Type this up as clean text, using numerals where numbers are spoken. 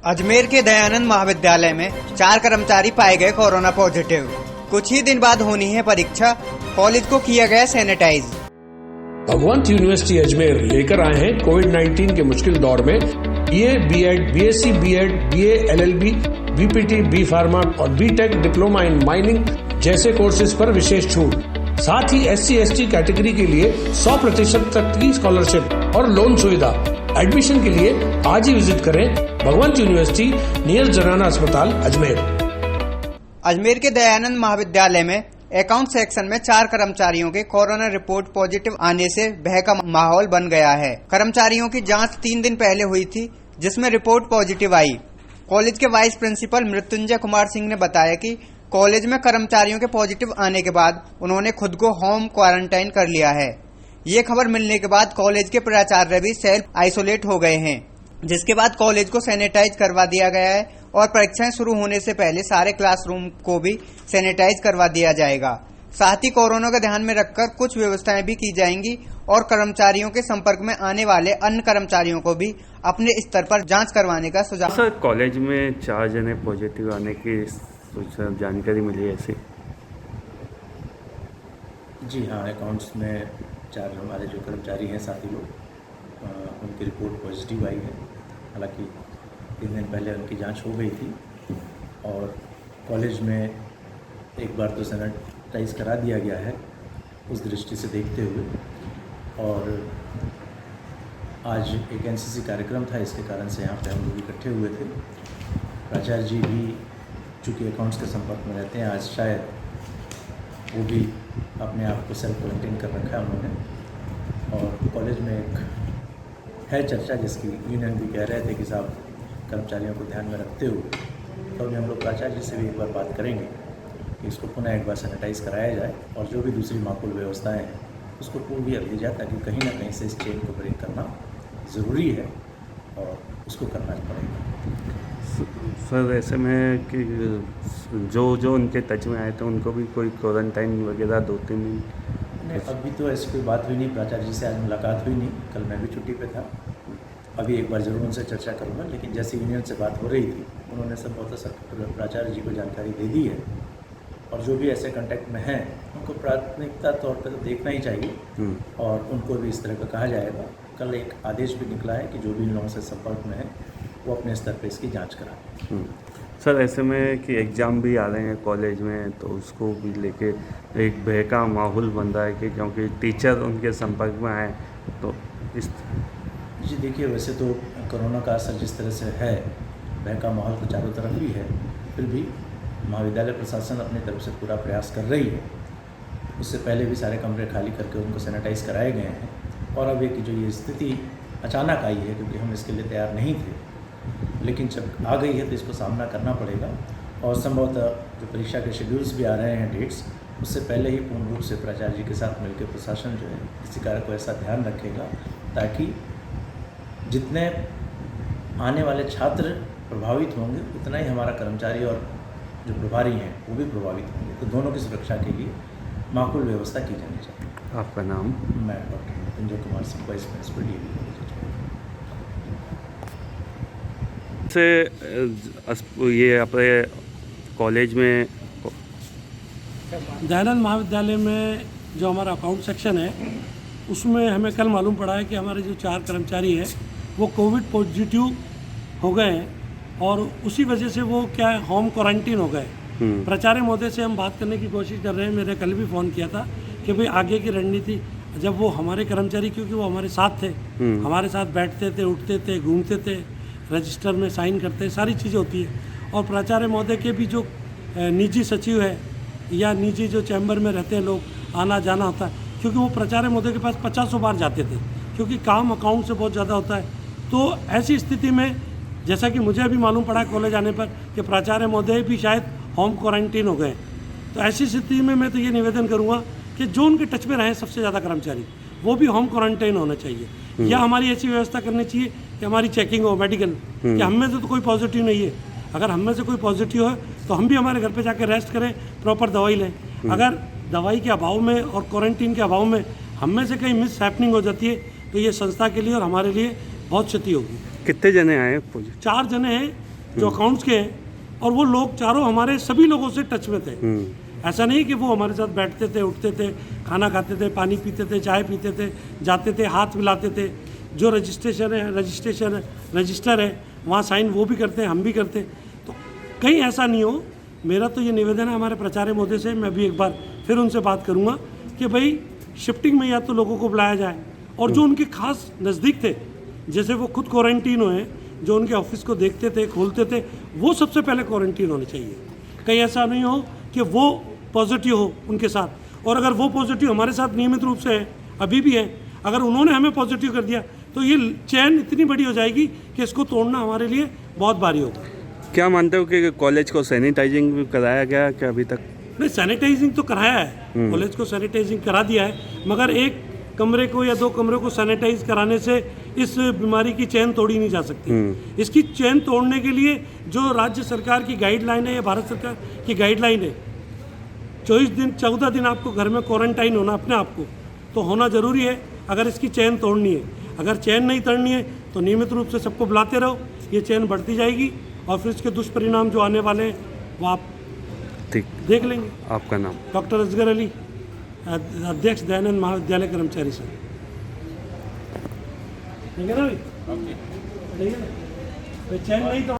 अजमेर के दयानंद महाविद्यालय में 4 कर्मचारी पाए गए कोरोना पॉजिटिव। कुछ ही दिन बाद होनी है परीक्षा, कॉलेज को किया गया सैनिटाइज। भगवंत यूनिवर्सिटी अजमेर लेकर आए हैं कोविड-19 के मुश्किल दौर में BA, BEd, BSc, BEd, BA, LLB, BPT, B pharma और बीटेक डिप्लोमा इन माइनिंग जैसे कोर्सेज पर विशेष छूट। साथ ही SC/ST कैटेगरी के लिए 100% तक की स्कॉलरशिप और लोन सुविधा। एडमिशन के लिए आज ही विजिट करें भगवंत यूनिवर्सिटी नियर जनाना अस्पताल अजमेर। अजमेर के दयानंद महाविद्यालय में अकाउंट सेक्शन में 4 कर्मचारियों के कोरोना रिपोर्ट पॉजिटिव आने से भय का माहौल बन गया है। कर्मचारियों की जांच 3 दिन पहले हुई थी, जिसमें रिपोर्ट पॉजिटिव आई। कॉलेज के वाइस प्रिंसिपल मृत्युंजय कुमार सिंह ने बताया कि कॉलेज में कर्मचारियों के पॉजिटिव आने के बाद उन्होंने खुद को होम क्वारंटाइन कर लिया है। ये खबर मिलने के बाद कॉलेज के प्राचार्य भी सेल्फ आइसोलेट हो गए हैं, जिसके बाद कॉलेज को सैनिटाइज करवा दिया गया है और परीक्षाएं शुरू होने से पहले सारे क्लासरूम को भी सैनिटाइज करवा दिया जाएगा। साथ ही कोरोना का ध्यान में रखकर कुछ व्यवस्थाएं भी की जाएंगी और कर्मचारियों के संपर्क में आने वाले अन्य कर्मचारियों को भी अपने स्तर पर जांच करवाने का सुझाव। सर, कॉलेज में 4 जने पॉजिटिव आने की जानकारी मिली है ऐसी? जी हाँ, अकाउंट्स में 4 हमारे जो कर्मचारी हैं साथी लोग, उनकी रिपोर्ट पॉजिटिव आई है। हालांकि 3 दिन पहले उनकी जांच हो गई थी और कॉलेज में एक बार तो सैनिटाइज करा दिया गया है उस दृष्टि से देखते हुए। और आज एक NCC कार्यक्रम था, इसके कारण से यहाँ पे हम लोग इकट्ठे हुए थे। प्राचार्य जी भी चूँकि अकाउंट्स के संपर्क में रहते हैं, आज शायद वो भी अपने आप को सेल्फ क्वारंटाइन कर रखा है उन्होंने। और कॉलेज में एक है चर्चा जिसकी यूनियन भी कह रहे थे कि साहब कर्मचारियों को ध्यान में रखते हुए तो हम लोग प्राचार्य जी से भी एक बार बात करेंगे कि इसको पुनः एक बार सैनिटाइज़ कराया जाए और जो भी दूसरी माकूल व्यवस्थाएं हैं उसको पूरी कर दी जाए, ताकि कहीं ना कहीं से इस चेन को ब्रेक करना ज़रूरी है और उसको करना पड़ेगा। सर, ऐसे में कि जो उनके टच में आए थे उनको भी कोई क्वारंटाइन वगैरह 2-3 दिन? नहीं, अभी तो ऐसी कोई बात हुई नहीं। प्राचार्य जी से आज मुलाकात हुई नहीं, कल मैं भी छुट्टी पे था। अभी एक बार ज़रूर उनसे चर्चा करूँगा, लेकिन जैसे यूनियन से बात हो रही थी उन्होंने संभवतः प्राचार्य जी को जानकारी दे दी है और जो भी ऐसे कांटेक्ट में हैं उनको प्राथमिकता तौर पर तो देखना ही चाहिए और उनको भी इस तरह का कहा जाएगा। कल एक आदेश भी निकला है कि जो भी इन लोगों से संपर्क में है वो अपने स्तर पर इसकी जाँच कराएं। सर, ऐसे में कि एग्ज़ाम भी आ रहे हैं कॉलेज में, तो उसको भी लेके एक भय का माहौल बन रहा है कि क्योंकि टीचर उनके संपर्क में आए तो इस। जी देखिए, वैसे तो कोरोना का असर जिस तरह से है, भय का माहौल तो चारों तरफ ही है, फिर भी महाविद्यालय प्रशासन अपनी तरफ से पूरा प्रयास कर रही है। उससे पहले भी सारे कमरे खाली करके उनको सैनिटाइज़ कराए गए हैं और अब एक जो ये स्थिति अचानक आई है, क्योंकि हम इसके लिए तैयार नहीं थे, लेकिन जब आ गई है तो इसको सामना करना पड़ेगा और संभवतः जो परीक्षा के शेड्यूल्स भी आ रहे हैं डेट्स, उससे पहले ही पूर्ण रूप से प्राचार्य जी के साथ मिलकर प्रशासन जो है इसी कार्य को ऐसा ध्यान रखेगा ताकि जितने आने वाले छात्र प्रभावित होंगे उतना ही हमारा कर्मचारी और जो प्रभारी हैं वो भी प्रभावित होंगे। तो दोनों की सुरक्षा के लिए माकूल व्यवस्था की जानी चाहिए। आपका नाम? मैं doctor Mrityunjay Kumar Singh, vice principal DAV से ये अपने कॉलेज में दयानंद महाविद्यालय में जो हमारा अकाउंट सेक्शन है उसमें हमें कल मालूम पड़ा है कि हमारे जो 4 कर्मचारी हैं वो कोविड पॉजिटिव हो गए हैं और उसी वजह से वो क्या होम क्वारंटीन हो गए। प्राचार्य महोदय से हम बात करने की कोशिश कर रहे हैं। मैंने कल भी फ़ोन किया था कि भाई आगे की रणनीति, जब वो हमारे कर्मचारी, क्योंकि वो हमारे साथ थे, हमारे साथ बैठते थे, उठते थे, घूमते थे, रजिस्टर में साइन करते हैं, सारी चीज़ें होती है। और प्राचार्य महोदय के भी जो निजी सचिव है या निजी जो चैम्बर में रहते हैं लोग, आना जाना होता है, क्योंकि वो प्राचार्य महोदय के पास 50 बार जाते थे, क्योंकि काम अकाउंट से बहुत ज़्यादा होता है। तो ऐसी स्थिति में जैसा कि मुझे अभी मालूम पड़ा कॉलेज आने पर कि प्राचार्य महोदय भी शायद होम क्वारंटीन हो गए। तो ऐसी स्थिति में मैं तो ये निवेदन करूँगा कि जो उनके टच में रहे सबसे ज़्यादा कर्मचारी, वो भी होम क्वारंटाइन होना चाहिए या हमारी ऐसी व्यवस्था करनी चाहिए कि हमारी चेकिंग हो मेडिकल, कि हम में से तो कोई पॉजिटिव नहीं है। अगर हम में से कोई पॉजिटिव है तो हम भी हमारे घर पे जाकर रेस्ट करें, प्रॉपर दवाई लें। अगर दवाई के अभाव में और क्वारंटीन के अभाव में हम में से कहीं मिस हैपनिंग हो जाती है तो ये संस्था के लिए और हमारे लिए बहुत क्षति होगी। कितने जने आए? 4 जने हैं जो अकाउंट्स के हैं, और वो लोग चारों हमारे सभी लोगों से टच में थे। ऐसा नहीं कि वो हमारे साथ बैठते थे, उठते थे, खाना खाते थे, पानी पीते थे, चाय पीते थे, जाते थे, हाथ मिलाते थे। जो रजिस्टर है वहाँ साइन वो भी करते हैं, हम भी करते हैं। तो कहीं ऐसा नहीं हो। मेरा तो ये निवेदन है हमारे प्राचार्य महोदय से, मैं भी एक बार फिर उनसे बात करूँगा कि भाई शिफ्टिंग में या तो लोगों को बुलाया जाए, और जो उनके खास नज़दीक थे, जैसे वो खुद क्वारंटीन हुए, जो उनके ऑफिस को देखते थे, खोलते थे, वो सबसे पहले क्वारंटीन होने चाहिए। कहीं ऐसा नहीं हो कि वो पॉजिटिव हो उनके साथ, और अगर वो पॉजिटिव हमारे साथ नियमित रूप से है, अभी भी है, अगर उन्होंने हमें पॉजिटिव कर दिया तो ये चैन इतनी बड़ी हो जाएगी कि इसको तोड़ना हमारे लिए बहुत भारी होगा। क्या मानते हो कि कॉलेज को सैनिटाइजिंग भी कराया गया क्या अभी तक? नहीं, सैनिटाइजिंग तो कराया है, कॉलेज को सैनिटाइजिंग करा दिया है, मगर एक कमरे को या 2 कमरे को सैनिटाइज कराने से इस बीमारी की चैन तोड़ी नहीं जा सकती। इसकी चैन तोड़ने के लिए जो राज्य सरकार की गाइडलाइन है या भारत सरकार की गाइडलाइन है, 14 दिन आपको घर में क्वारंटाइन होना अपने आप को, तो होना ज़रूरी है अगर इसकी चैन तोड़नी है। अगर चैन नहीं तोड़नी है तो नियमित रूप से सबको बुलाते रहो, ये चैन बढ़ती जाएगी, और फिर इसके दुष्परिणाम जो आने वाले हैं वो आप ठीक देख लेंगे। आपका नाम? डॉक्टर असगर अली, अध्यक्ष दयानंद महाविद्यालय कर्मचारी संघ। ठीक है ना भाई? ठीक है ना? चैन नहीं तो